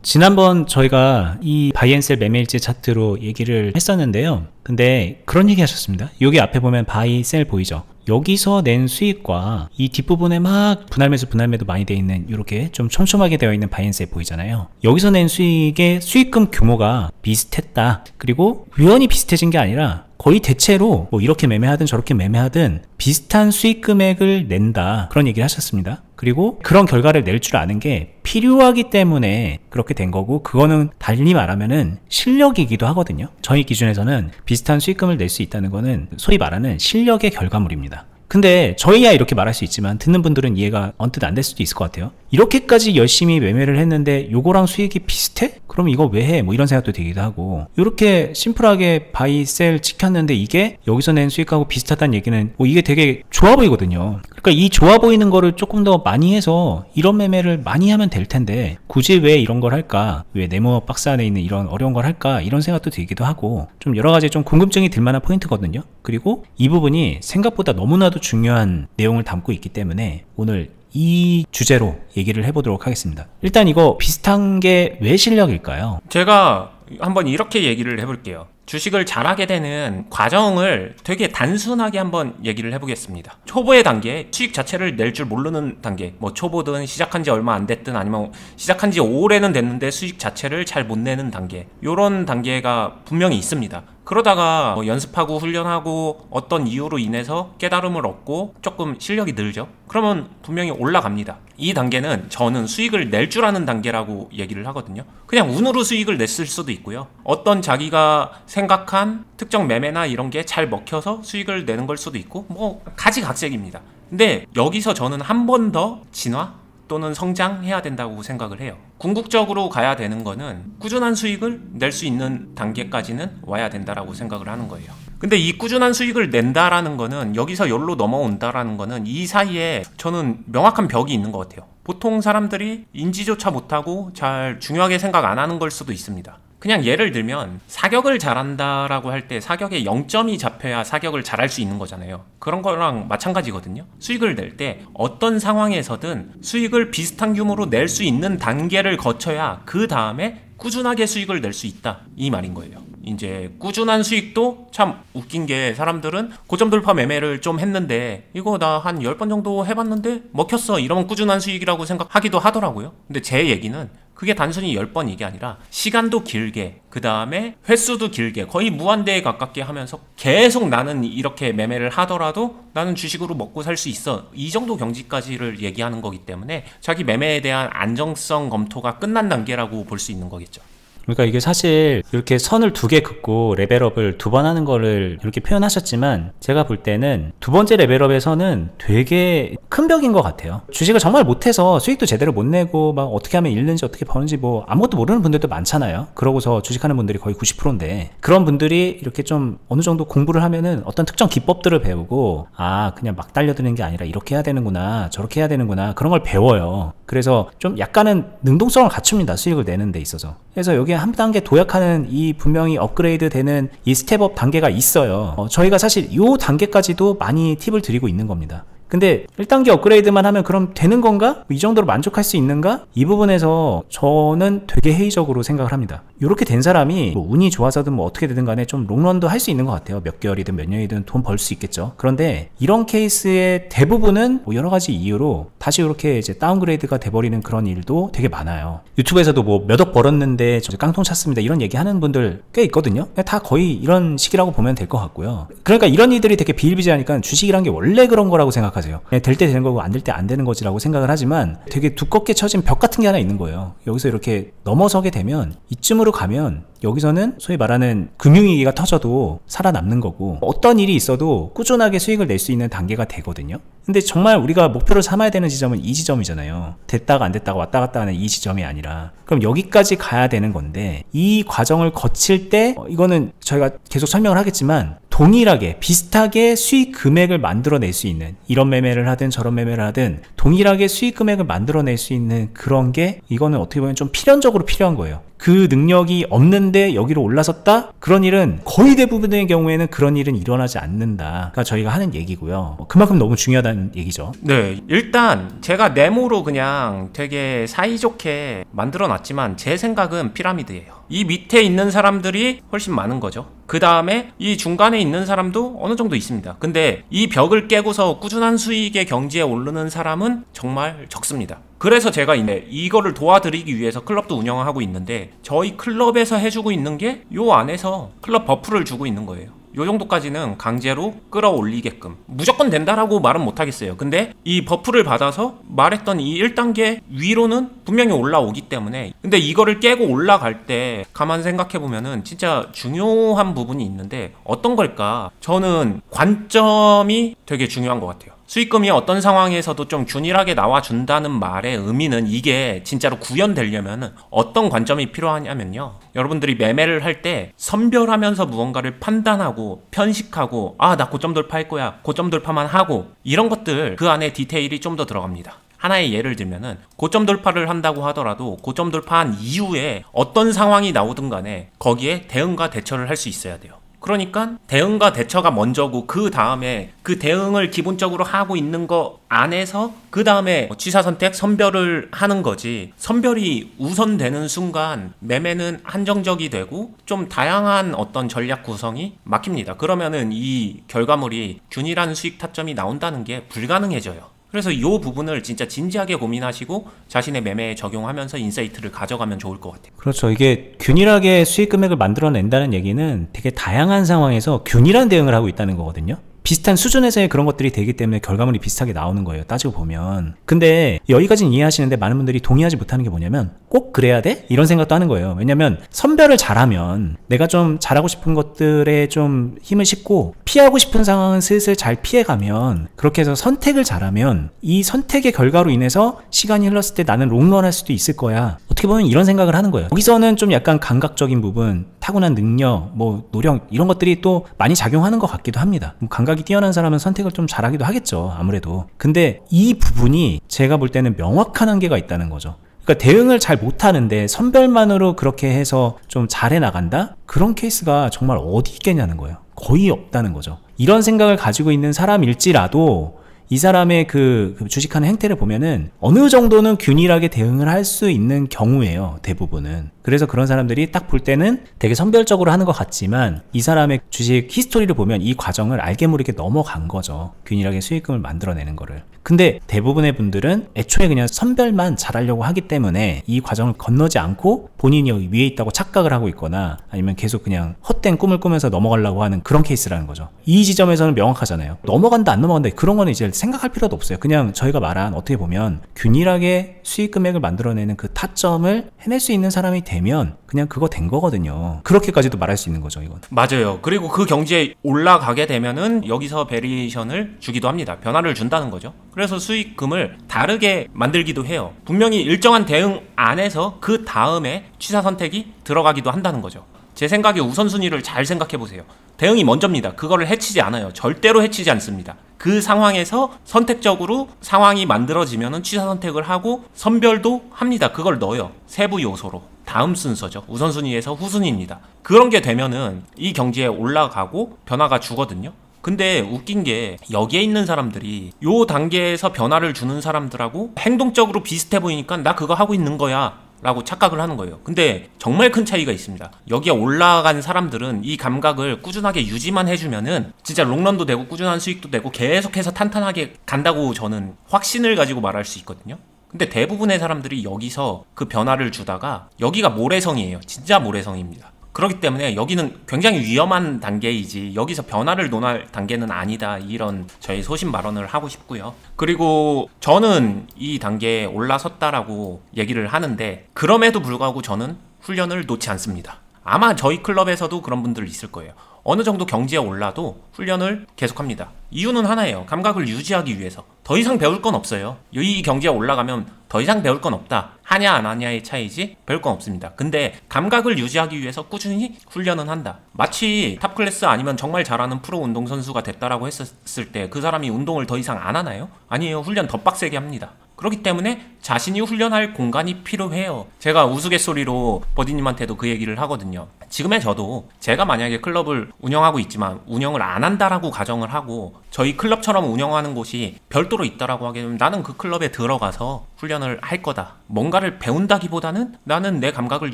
지난번 저희가 이 바이앤셀 매매일지 차트로 얘기를 했었는데요. 근데 그런 얘기 하셨습니다. 여기 앞에 보면 바이 셀 보이죠? 여기서 낸 수익과 이 뒷부분에 막 분할매수 분할매도 많이 되어 있는 이렇게 좀 촘촘하게 되어 있는 바이앤셀 보이잖아요. 여기서 낸 수익의 수익금 규모가 비슷했다. 그리고 우연히 비슷해진 게 아니라 거의 대체로 뭐 이렇게 매매하든 저렇게 매매하든 비슷한 수익 금액을 낸다, 그런 얘기를 하셨습니다. 그리고 그런 결과를 낼 줄 아는 게 필요하기 때문에 그렇게 된 거고, 그거는 달리 말하면은 실력이기도 하거든요. 저희 기준에서는 비슷한 수익금을 낼 수 있다는 거는 소위 말하는 실력의 결과물입니다. 근데 저희야 이렇게 말할 수 있지만 듣는 분들은 이해가 언뜻 안 될 수도 있을 것 같아요. 이렇게까지 열심히 매매를 했는데 요거랑 수익이 비슷해? 그럼 이거 왜 해? 뭐 이런 생각도 들기도 하고, 이렇게 심플하게 바이 셀 지켰는데 이게 여기서 낸 수익하고 비슷하다는 얘기는 뭐 이게 되게 좋아 보이거든요. 그러니까 이 좋아 보이는 거를 조금 더 많이 해서 이런 매매를 많이 하면 될 텐데 굳이 왜 이런 걸 할까? 왜 네모 박스 안에 있는 이런 어려운 걸 할까? 이런 생각도 들기도 하고, 좀 여러 가지 좀 궁금증이 들 만한 포인트거든요. 그리고 이 부분이 생각보다 너무나도 중요한 내용을 담고 있기 때문에 오늘 이 주제로 얘기를 해보도록 하겠습니다. 일단 이거 비슷한 게 왜 실력일까요? 제가 한번 이렇게 얘기를 해볼게요. 주식을 잘하게 되는 과정을 되게 단순하게 한번 얘기를 해보겠습니다. 초보의 단계, 수익 자체를 낼 줄 모르는 단계, 뭐 초보든 시작한 지 얼마 안 됐든 아니면 시작한 지 오래는 됐는데 수익 자체를 잘 못 내는 단계, 요런 단계가 분명히 있습니다. 그러다가 뭐 연습하고 훈련하고 어떤 이유로 인해서 깨달음을 얻고 조금 실력이 늘죠. 그러면 분명히 올라갑니다. 이 단계는 저는 수익을 낼 줄 아는 단계라고 얘기를 하거든요. 그냥 운으로 수익을 냈을 수도 있고요. 어떤 자기가 생각한 특정 매매나 이런 게 잘 먹혀서 수익을 내는 걸 수도 있고, 뭐 가지각색입니다. 근데 여기서 저는 한 번 더 진화 또는 성장해야 된다고 생각을 해요. 궁극적으로 가야 되는 거는 꾸준한 수익을 낼 수 있는 단계까지는 와야 된다라고 생각을 하는 거예요. 근데 이 꾸준한 수익을 낸다라는 거는, 여기서 여기로 넘어온다라는 거는 이 사이에 저는 명확한 벽이 있는 것 같아요. 보통 사람들이 인지조차 못하고 잘 중요하게 생각 안 하는 걸 수도 있습니다. 그냥 예를 들면 사격을 잘한다라고 할 때 사격에 0점이 잡혀야 사격을 잘할 수 있는 거잖아요. 그런 거랑 마찬가지거든요. 수익을 낼 때 어떤 상황에서든 수익을 비슷한 규모로 낼 수 있는 단계를 거쳐야 그 다음에 꾸준하게 수익을 낼 수 있다, 이 말인 거예요. 이제 꾸준한 수익도 참 웃긴 게, 사람들은 고점 돌파 매매를 좀 했는데 이거 나 한 10번 정도 해봤는데 먹혔어, 이러면 꾸준한 수익이라고 생각하기도 하더라고요. 근데 제 얘기는 그게 단순히 10번 이게 아니라 시간도 길게, 그 다음에 횟수도 길게, 거의 무한대에 가깝게 하면서 계속 나는 이렇게 매매를 하더라도 나는 주식으로 먹고 살 수 있어, 이 정도 경지까지를 얘기하는 거기 때문에 자기 매매에 대한 안정성 검토가 끝난 단계라고 볼 수 있는 거겠죠. 그러니까 이게 사실 이렇게 선을 두 개 긋고 레벨업을 두 번 하는 거를 이렇게 표현하셨지만, 제가 볼 때는 두 번째 레벨업의 선은 되게 큰 벽인 것 같아요. 주식을 정말 못해서 수익도 제대로 못 내고 막 어떻게 하면 잃는지 어떻게 버는지 뭐 아무것도 모르는 분들도 많잖아요. 그러고서 주식하는 분들이 거의 90%인데, 그런 분들이 이렇게 좀 어느 정도 공부를 하면은 어떤 특정 기법들을 배우고, 아 그냥 막 달려드는 게 아니라 이렇게 해야 되는구나, 저렇게 해야 되는구나, 그런 걸 배워요. 그래서 좀 약간은 능동성을 갖춥니다, 수익을 내는 데 있어서. 그래서 여기에 한 단계 도약하는 이 분명히 업그레이드 되는 이 스텝업 단계가 있어요. 저희가 사실 이 단계까지도 많이 팁을 드리고 있는 겁니다. 근데 1단계 업그레이드만 하면 그럼 되는 건가? 이 정도로 만족할 수 있는가? 이 부분에서 저는 되게 회의적으로 생각을 합니다. 이렇게 된 사람이 뭐 운이 좋아서든 뭐 어떻게 되든 간에 좀 롱런도 할 수 있는 것 같아요. 몇 개월이든 몇 년이든 돈 벌 수 있겠죠. 그런데 이런 케이스의 대부분은 뭐 여러 가지 이유로 다시 이렇게 이제 다운그레이드가 돼버리는 그런 일도 되게 많아요. 유튜브에서도 뭐 몇 억 벌었는데 저 깡통 찼습니다, 이런 얘기 하는 분들 꽤 있거든요. 다 거의 이런 식이라고 보면 될 것 같고요. 그러니까 이런 일들이 되게 비일비재하니까 주식이란 게 원래 그런 거라고 생각하세요. 될 때 되는 거고 안 될 때 안 되는 거지라고 생각을 하지만, 되게 두껍게 쳐진 벽 같은 게 하나 있는 거예요. 여기서 이렇게 넘어서게 되면, 이쯤으로 가면 여기서는 소위 말하는 금융위기가 터져도 살아남는 거고, 어떤 일이 있어도 꾸준하게 수익을 낼 수 있는 단계가 되거든요. 근데 정말 우리가 목표를 삼아야 되는 지점은 이 지점이잖아요. 됐다가 안 됐다가 왔다 갔다 하는 이 지점이 아니라, 그럼 여기까지 가야 되는 건데, 이 과정을 거칠 때 이거는 저희가 계속 설명을 하겠지만 동일하게 비슷하게 수익 금액을 만들어낼 수 있는, 이런 매매를 하든 저런 매매를 하든 동일하게 수익 금액을 만들어낼 수 있는 그런 게 이거는 어떻게 보면 좀 필연적으로 필요한 거예요. 그 능력이 없는데 여기로 올라섰다? 그런 일은 거의 대부분의 경우에는 그런 일은 일어나지 않는다가 저희가 하는 얘기고요. 그만큼 너무 중요하다는 얘기죠. 네, 일단 제가 네모로 그냥 되게 사이좋게 만들어 놨지만 제 생각은 피라미드예요. 이 밑에 있는 사람들이 훨씬 많은 거죠. 그 다음에 이 중간에 있는 사람도 어느 정도 있습니다. 근데 이 벽을 깨고서 꾸준한 수익의 경지에 오르는 사람은 정말 적습니다. 그래서 제가 이거를 도와드리기 위해서 클럽도 운영하고 있는데, 저희 클럽에서 해주고 있는 게 요 안에서 클럽 버프를 주고 있는 거예요. 요 정도까지는 강제로 끌어올리게끔. 무조건 된다라고 말은 못하겠어요. 근데 이 버프를 받아서 말했던 이 1단계 위로는 분명히 올라오기 때문에, 근데 이거를 깨고 올라갈 때 가만 생각해보면은 진짜 중요한 부분이 있는데 어떤 걸까? 저는 관점이 되게 중요한 것 같아요. 수익금이 어떤 상황에서도 좀 균일하게 나와준다는 말의 의미는, 이게 진짜로 구현되려면 어떤 관점이 필요하냐면요, 여러분들이 매매를 할 때 선별하면서 무언가를 판단하고 편식하고, 나 고점 돌파할 거야, 고점 돌파만 하고, 이런 것들, 그 안에 디테일이 좀 더 들어갑니다. 하나의 예를 들면은 고점 돌파를 한다고 하더라도 고점 돌파한 이후에 어떤 상황이 나오든 간에 거기에 대응과 대처를 할 수 있어야 돼요. 그러니까 대응과 대처가 먼저고, 그 다음에 그 대응을 기본적으로 하고 있는 거 안에서 그 다음에 취사 선택, 선별을 하는 거지, 선별이 우선되는 순간 매매는 한정적이 되고 좀 다양한 어떤 전략 구성이 막힙니다. 그러면은 이 결과물이 균일한 수익 타점이 나온다는 게 불가능해져요. 그래서 이 부분을 진짜 진지하게 고민하시고 자신의 매매에 적용하면서 인사이트를 가져가면 좋을 것 같아요. 그렇죠. 이게 균일하게 수익 금액을 만들어낸다는 얘기는 되게 다양한 상황에서 균일한 대응을 하고 있다는 거거든요. 비슷한 수준에서의 그런 것들이 되기 때문에 결과물이 비슷하게 나오는 거예요, 따지고 보면. 근데 여기까지는 이해하시는데 많은 분들이 동의하지 못하는 게 뭐냐면, 꼭 그래야 돼? 이런 생각도 하는 거예요. 왜냐면 선별을 잘하면 내가 좀 잘하고 싶은 것들에 좀 힘을 싣고, 피하고 싶은 상황은 슬슬 잘 피해가면, 그렇게 해서 선택을 잘하면 이 선택의 결과로 인해서 시간이 흘렀을 때 나는 롱런 할 수도 있을 거야. 어떻게 보면 이런 생각을 하는 거예요. 여기서는 좀 약간 감각적인 부분, 타고난 능력, 노력, 이런 것들이 또 많이 작용하는 것 같기도 합니다. 감각이 뛰어난 사람은 선택을 좀 잘하기도 하겠죠, 아무래도. 근데 이 부분이 제가 볼 때는 명확한 한계가 있다는 거죠. 그러니까 대응을 잘 못하는데 선별만으로 그렇게 해서 좀 잘해 나간다? 그런 케이스가 정말 어디 있겠냐는 거예요. 거의 없다는 거죠. 이런 생각을 가지고 있는 사람일지라도 이 사람의 그 주식하는 행태를 보면은 어느 정도는 균일하게 대응을 할 수 있는 경우예요, 대부분은. 그래서 그런 사람들이 딱 볼 때는 되게 선별적으로 하는 것 같지만, 이 사람의 주식 히스토리를 보면 이 과정을 알게 모르게 넘어간 거죠, 균일하게 수익금을 만들어내는 거를. 근데 대부분의 분들은 애초에 그냥 선별만 잘하려고 하기 때문에 이 과정을 건너지 않고 본인이 여기 위에 있다고 착각을 하고 있거나, 아니면 계속 그냥 헛된 꿈을 꾸면서 넘어가려고 하는 그런 케이스라는 거죠. 이 지점에서는 명확하잖아요. 넘어간다 안 넘어간다 그런 거는 이제 생각할 필요도 없어요. 그냥 저희가 말한, 어떻게 보면 균일하게 수익 금액을 만들어내는 그 타점을 해낼 수 있는 사람이 되면 그냥 그거 된 거거든요. 그렇게까지도 말할 수 있는 거죠, 이건. 맞아요. 그리고 그 경지에 올라가게 되면은 여기서 베리에이션을 주기도 합니다. 변화를 준다는 거죠. 그래서 수익금을 다르게 만들기도 해요. 분명히 일정한 대응 안에서 그 다음에 취사 선택이 들어가기도 한다는 거죠. 제 생각에 우선순위를 잘 생각해 보세요. 대응이 먼저입니다. 그거를 해치지 않아요. 절대로 해치지 않습니다. 그 상황에서 선택적으로 상황이 만들어지면은 취사 선택을 하고 선별도 합니다. 그걸 넣어요. 세부 요소로. 다음 순서죠. 우선순위에서 후순위입니다. 그런 게 되면은 이 경지에 올라가고 변화가 주거든요. 근데 웃긴 게, 여기에 있는 사람들이 요 단계에서 변화를 주는 사람들하고 행동적으로 비슷해 보이니까 나 그거 하고 있는 거야 라고 착각을 하는 거예요. 근데 정말 큰 차이가 있습니다. 여기에 올라간 사람들은 이 감각을 꾸준하게 유지만 해주면은 진짜 롱런도 되고 꾸준한 수익도 되고 계속해서 탄탄하게 간다고 저는 확신을 가지고 말할 수 있거든요. 근데 대부분의 사람들이 여기서 그 변화를 주다가, 여기가 모래성이에요. 진짜 모래성입니다. 그렇기 때문에 여기는 굉장히 위험한 단계이지 여기서 변화를 논할 단계는 아니다, 이런 저희 소신 발언을 하고 싶고요. 그리고 저는 이 단계에 올라섰다라고 얘기를 하는데, 그럼에도 불구하고 저는 훈련을 놓지 않습니다. 아마 저희 클럽에서도 그런 분들 있을 거예요. 어느 정도 경지에 올라도 훈련을 계속합니다. 이유는 하나예요. 감각을 유지하기 위해서. 더 이상 배울 건 없어요. 이 경지에 올라가면 더 이상 배울 건 없다. 하냐 안 하냐의 차이지 배울 건 없습니다. 근데 감각을 유지하기 위해서 꾸준히 훈련은 한다. 마치 탑클래스 아니면 정말 잘하는 프로 운동선수가 됐다라고 했었을 때 그 사람이 운동을 더 이상 안 하나요? 아니에요. 훈련 더 빡세게 합니다. 그렇기 때문에 자신이 훈련할 공간이 필요해요. 제가 우스갯소리로 버디님한테도 그 얘기를 하거든요. 지금의 저도 제가 만약에 클럽을 운영하고 있지만 운영을 안 한다라고 가정을 하고 저희 클럽처럼 운영하는 곳이 별도로 있다라고 하게 되면 나는 그 클럽에 들어가서 훈련을 할 거다. 뭔가를 배운다기보다는 나는 내 감각을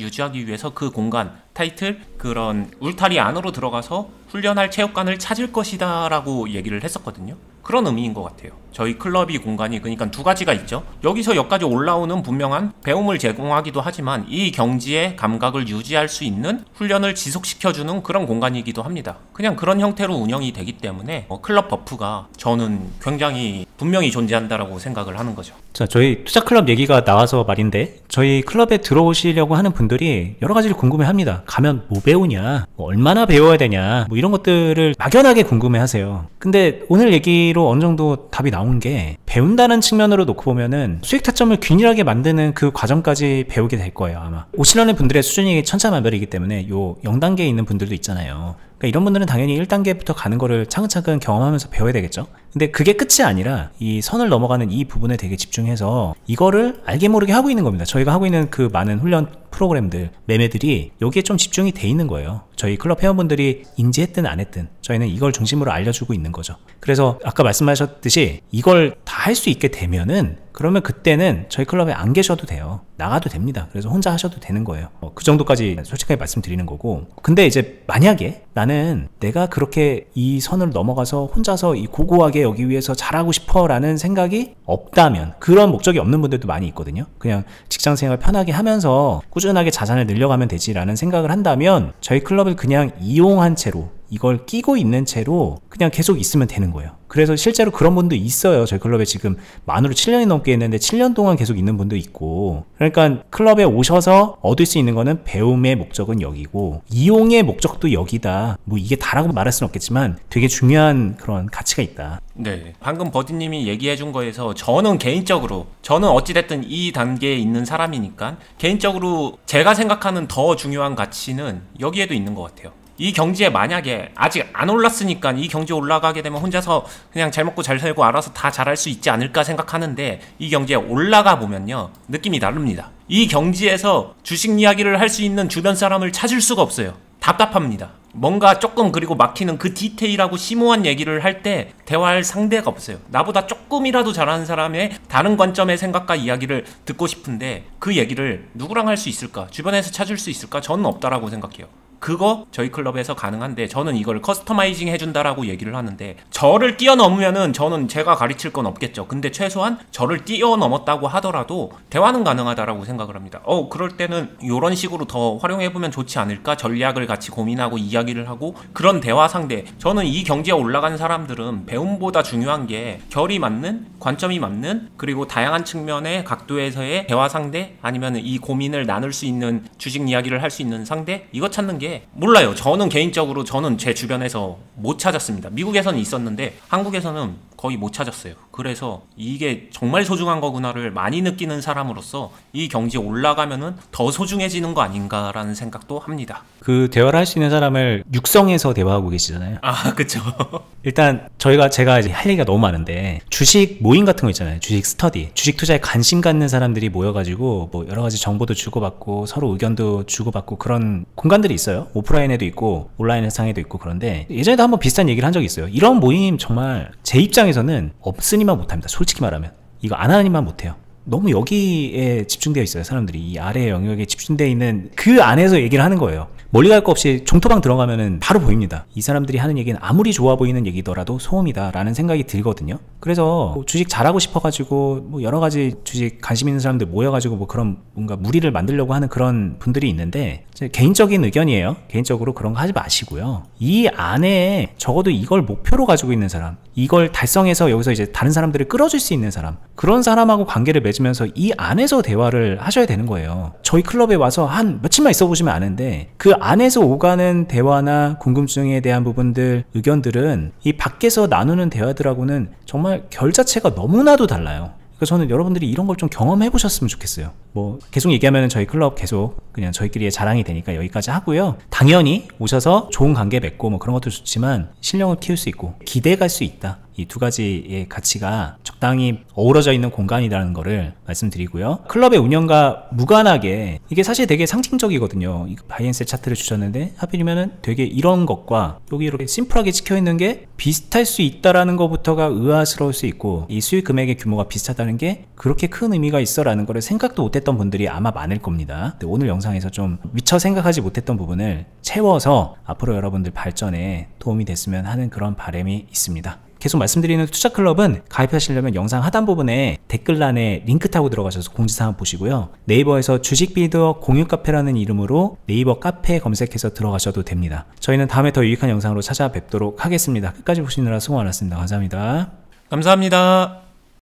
유지하기 위해서 그 공간, 타이틀, 그런 울타리 안으로 들어가서 훈련할 체육관을 찾을 것이다 라고 얘기를 했었거든요. 그런 의미인 것 같아요. 저희 클럽이 공간이 그러니까 두 가지가 있죠. 여기서 여기까지 올라오는 분명한 배움을 제공하기도 하지만 이 경지의 감각을 유지할 수 있는 훈련을 지속시켜주는 그런 공간이기도 합니다. 그냥 그런 형태로 운영이 되기 때문에 클럽 버프가 저는 굉장히 분명히 존재한다라고 생각을 하는 거죠. 자, 저희 투자클럽 얘기가 나와서 말인데 저희 클럽에 들어오시려고 하는 분들이 여러 가지를 궁금해합니다. 가면 뭐 배우냐, 뭐 얼마나 배워야 되냐, 뭐 이런 것들을 막연하게 궁금해하세요. 근데 오늘 얘기로 어느 정도 답이 나온 게 배운다는 측면으로 놓고 보면은 수익 타점을 균일하게 만드는 그 과정까지 배우게 될 거예요. 아마 오시려는 분들의 수준이 천차만별이기 때문에 요 0단계에 있는 분들도 있잖아요. 그러니까 이런 분들은 당연히 1단계부터 가는 거를 차근차근 경험하면서 배워야 되겠죠. 근데 그게 끝이 아니라 이 선을 넘어가는 이 부분에 되게 집중해서 이거를 알게 모르게 하고 있는 겁니다. 저희가 하고 있는 그 많은 훈련 프로그램들, 매매들이 여기에 좀 집중이 돼 있는 거예요. 저희 클럽 회원분들이 인지했든 안 했든 저희는 이걸 중심으로 알려주고 있는 거죠. 그래서 아까 말씀하셨듯이 이걸 다 할 수 있게 되면은 그러면 그때는 저희 클럽에 안 계셔도 돼요. 나가도 됩니다. 그래서 혼자 하셔도 되는 거예요. 그 정도까지 솔직하게 말씀드리는 거고. 근데 이제 만약에 나는 내가 그렇게 이 선을 넘어가서 혼자서 이 고고하게 여기 위해서 잘하고 싶어 라는 생각이 없다면, 그런 목적이 없는 분들도 많이 있거든요. 그냥 직장생활 편하게 하면서 꾸준하게 자산을 늘려가면 되지라는 생각을 한다면 저희 클럽을 그냥 이용한 채로, 이걸 끼고 있는 채로 그냥 계속 있으면 되는 거예요. 그래서 실제로 그런 분도 있어요. 저희 클럽에 지금 만으로 7년이 넘게 있는데 7년 동안 계속 있는 분도 있고. 그러니까 클럽에 오셔서 얻을 수 있는 거는 배움의 목적은 여기고 이용의 목적도 여기다. 뭐 이게 다라고 말할 수는 없겠지만 되게 중요한 그런 가치가 있다. 네, 방금 버디님이 얘기해준 거에서 저는 개인적으로, 저는 어찌됐든 이 단계에 있는 사람이니까 개인적으로 제가 생각하는 더 중요한 가치는 여기에도 있는 것 같아요. 이 경지에 만약에 아직 안 올랐으니까 이 경지에 올라가게 되면 혼자서 그냥 잘 먹고 잘 살고 알아서 다 잘할 수 있지 않을까 생각하는데, 이 경지에 올라가 보면요 느낌이 다릅니다. 이 경지에서 주식 이야기를 할 수 있는 주변 사람을 찾을 수가 없어요. 답답합니다. 뭔가 조금 그리고 막히는 그 디테일하고 심오한 얘기를 할 때 대화할 상대가 없어요. 나보다 조금이라도 잘하는 사람의 다른 관점의 생각과 이야기를 듣고 싶은데 그 얘기를 누구랑 할 수 있을까? 주변에서 찾을 수 있을까? 저는 없다라고 생각해요. 그거 저희 클럽에서 가능한데, 저는 이걸 커스터마이징 해준다라고 얘기를 하는데, 저를 뛰어넘으면은 저는 제가 가르칠 건 없겠죠. 근데 최소한 저를 뛰어넘었다고 하더라도 대화는 가능하다라고 생각을 합니다. 그럴 때는 이런 식으로 더 활용해보면 좋지 않을까? 전략을 같이 고민하고 이야기를 하고, 그런 대화 상대, 저는 이 경지에 올라간 사람들은 배움보다 중요한 게 결이 맞는, 관점이 맞는, 그리고 다양한 측면의 각도에서의 대화 상대, 아니면 이 고민을 나눌 수 있는, 주식 이야기를 할 수 있는 상대, 이거 찾는 게 몰라요. 저는 개인적으로 저는 제 주변에서 못 찾았습니다. 미국에서는 있었는데 한국에서는 거의 못 찾았어요. 그래서 이게 정말 소중한 거구나를 많이 느끼는 사람으로서 이 경지에 올라가면은 더 소중해지는 거 아닌가라는 생각도 합니다. 그 대화를 할 수 있는 사람을 육성해서 대화하고 계시잖아요. 아, 그쵸. 일단 제가 이제 할 얘기가 너무 많은데, 주식 모임 같은 거 있잖아요. 주식 스터디, 주식 투자에 관심 갖는 사람들이 모여가지고 뭐 여러 가지 정보도 주고받고 서로 의견도 주고받고 그런 공간들이 있어요. 오프라인에도 있고 온라인 상에도 있고. 그런데 예전에도 한번 비슷한 얘기를 한 적이 있어요. 이런 모임 정말 제 입장에서는 없으니만 못합니다. 솔직히 말하면 이거 안 하니만 못해요. 너무 여기에 집중되어 있어요. 사람들이 이 아래의 영역에 집중되어 있는 그 안에서 얘기를 하는 거예요. 멀리 갈 거 없이 종토방 들어가면은 바로 보입니다. 이 사람들이 하는 얘기는 아무리 좋아 보이는 얘기더라도 소음이다 라는 생각이 들거든요. 그래서 뭐 주식 잘하고 싶어가지고 뭐 여러 가지 주식 관심 있는 사람들 모여가지고 뭐 그런 뭔가 무리를 만들려고 하는 그런 분들이 있는데, 제 개인적인 의견이에요. 개인적으로 그런 거 하지 마시고요. 이 안에 적어도 이걸 목표로 가지고 있는 사람, 이걸 달성해서 여기서 이제 다른 사람들을 끌어줄 수 있는 사람, 그런 사람하고 관계를 맺으면서 이 안에서 대화를 하셔야 되는 거예요. 저희 클럽에 와서 한 며칠만 있어 보시면 아는데 그 안에서 오가는 대화나 궁금증에 대한 부분들, 의견들은 이 밖에서 나누는 대화들하고는 정말 결 자체가 너무나도 달라요. 그래서 저는 여러분들이 이런 걸 좀 경험해 보셨으면 좋겠어요. 뭐 계속 얘기하면 저희 클럽 계속 그냥 저희끼리의 자랑이 되니까 여기까지 하고요. 당연히 오셔서 좋은 관계 맺고 뭐 그런 것도 좋지만 실력을 키울 수 있고 기대 갈 수 있다. 이 두 가지의 가치가 적당히 어우러져 있는 공간이라는 거를 말씀드리고요. 클럽의 운영과 무관하게 이게 사실 되게 상징적이거든요. 바이앤셀 차트를 주셨는데 하필이면은 되게 이런 것과 여기 이렇게 심플하게 찍혀 있는 게 비슷할 수 있다라는 것부터가 의아스러울 수 있고 이 수익 금액의 규모가 비슷하다는 게 그렇게 큰 의미가 있어라는 거를 생각도 못했던 분들이 아마 많을 겁니다. 근데 오늘 영상에서 좀 미처 생각하지 못했던 부분을 채워서 앞으로 여러분들 발전에 도움이 됐으면 하는 그런 바람이 있습니다. 계속 말씀드리는 투자클럽은 가입하시려면 영상 하단 부분에 댓글란에 링크 타고 들어가셔서 공지사항 보시고요. 네이버에서 주식빌더 공유카페라는 이름으로 네이버 카페 검색해서 들어가셔도 됩니다. 저희는 다음에 더 유익한 영상으로 찾아뵙도록 하겠습니다. 끝까지 보시느라 수고 많았습니다. 감사합니다. 감사합니다.